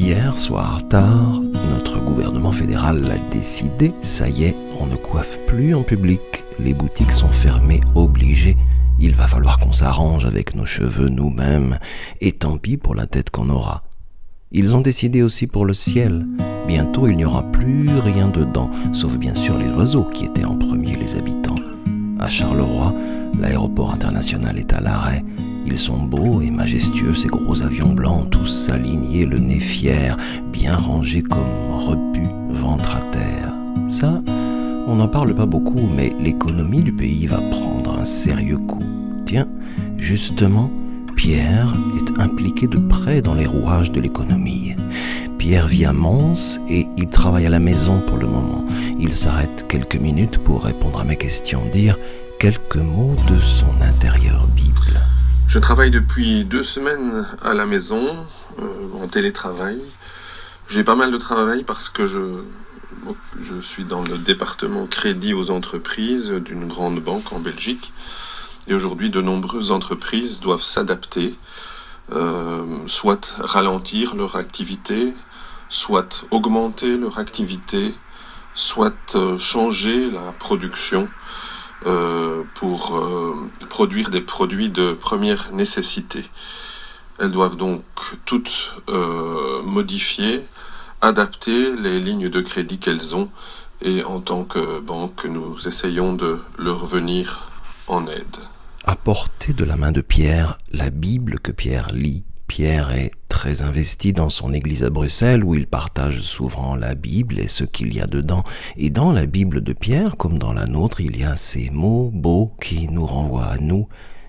Hier soir tard, notre gouvernement fédéral l'a décidé, ça y est, on ne coiffe plus en public, les boutiques sont fermées, obligées. Il va falloir qu'on s'arrange avec nos cheveux nous-mêmes, et tant pis pour la tête qu'on aura. Ils ont décidé aussi pour le ciel. Bientôt, il n'y aura plus rien dedans, sauf bien sûr les oiseaux qui étaient en premier les habitants. À Charleroi, l'aéroport international est à l'arrêt. Ils sont beaux et majestueux, ces gros avions blancs, tous alignés, le nez fier, bien rangés comme repus, ventre à terre. Ça, on n'en parle pas beaucoup, mais l'économie du pays va prendre un sérieux coup. Tiens, justement, Pierre est impliqué de près dans les rouages de l'économie. Pierre vit à Mons et il travaille à la maison pour le moment. Il s'arrête quelques minutes pour répondre à mes questions, dire quelques mots de son intérieure Bible. Je travaille depuis 2 semaines à la maison, en télétravail. J'ai pas mal de travail parce que je suis dans le département crédit aux entreprises d'une grande banque en Belgique. Et aujourd'hui, de nombreuses entreprises doivent s'adapter, soit ralentir leur activité, soit augmenter leur activité, soit changer la production pour produire des produits de première nécessité. Elles doivent donc toutes modifier, adapter les lignes de crédit qu'elles ont, et en tant que banque, nous essayons de leur venir en aide. À portée de la main de Pierre, la Bible que Pierre lit. Pierre est très investi dans son église à Bruxelles où il partage souvent la Bible et ce qu'il y a dedans. Et dans la Bible de Pierre, comme dans la nôtre, il y a ces mots beaux qui nous renvoient à nous,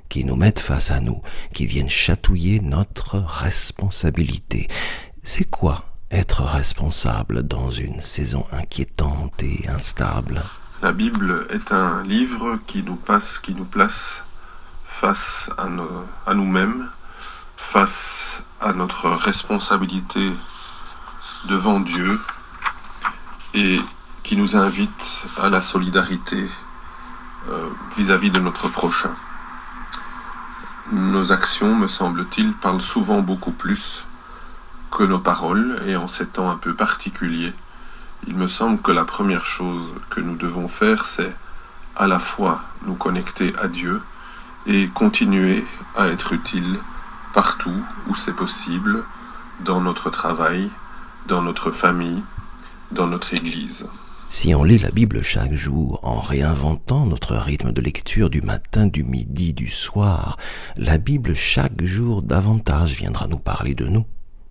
qui nous mettent face à nous, qui viennent chatouiller notre responsabilité. C'est quoi être responsable dans une saison inquiétante et instable? La Bible est un livre qui nous place face à nous-mêmes, face à notre responsabilité devant Dieu et qui nous invite à la solidarité vis-à-vis de notre prochain. Nos actions, me semble-t-il, parlent souvent beaucoup plus que nos paroles, et en ces temps un peu particuliers, il me semble que la première chose que nous devons faire, c'est à la fois nous connecter à Dieu et continuer à être utiles partout où c'est possible, dans notre travail, dans notre famille, dans notre Église. Si on lit la Bible chaque jour en réinventant notre rythme de lecture du matin, du midi, du soir, la Bible chaque jour davantage viendra nous parler de nous,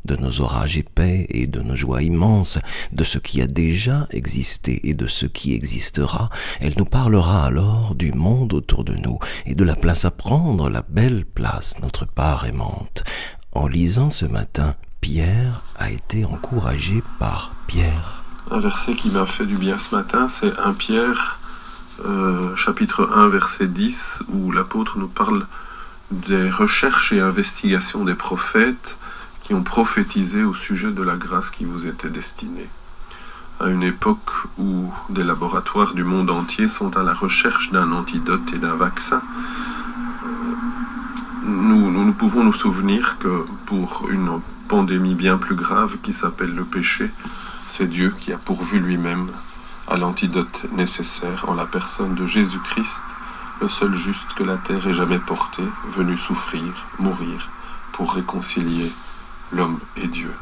de nos orages épais et de nos joies immenses, de ce qui a déjà existé et de ce qui existera. Elle nous parlera alors du monde autour de nous et de la place à prendre, la belle place, notre part aimante. En lisant ce matin, Pierre a été encouragé par Pierre. Un verset qui m'a fait du bien ce matin, c'est 1 Pierre, chapitre 1, verset 10, où l'apôtre nous parle des recherches et investigations des prophètes qui ont prophétisé au sujet de la grâce qui vous était destinée. À une époque où des laboratoires du monde entier sont à la recherche d'un antidote et d'un vaccin, nous pouvons nous souvenir que pour une pandémie bien plus grave qui s'appelle le péché, c'est Dieu qui a pourvu lui-même à l'antidote nécessaire en la personne de Jésus-Christ, le seul juste que la terre ait jamais porté, venu souffrir, mourir, pour réconcilier l'homme et Dieu.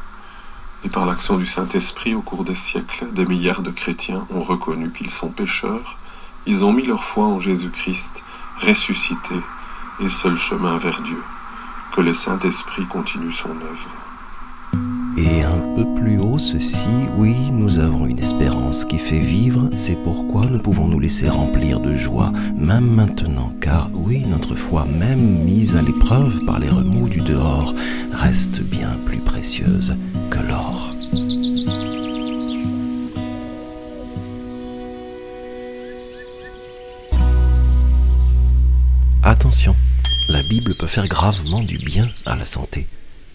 Et par l'action du Saint-Esprit, au cours des siècles, des milliards de chrétiens ont reconnu qu'ils sont pécheurs, ils ont mis leur foi en Jésus-Christ, ressuscité, et seul chemin vers Dieu. Que le Saint-Esprit continue son œuvre. Et un peu plus haut, ceci, oui, nous avons une espérance qui fait vivre, c'est pourquoi nous pouvons nous laisser remplir de joie, même maintenant, car oui, notre foi, même mise à l'épreuve par les remous du dehors, reste bien plus précieuse que l'or. Attention, la Bible peut faire gravement du bien à la santé.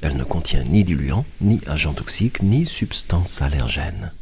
Elle ne contient ni diluants, ni agents toxiques, ni substances allergènes.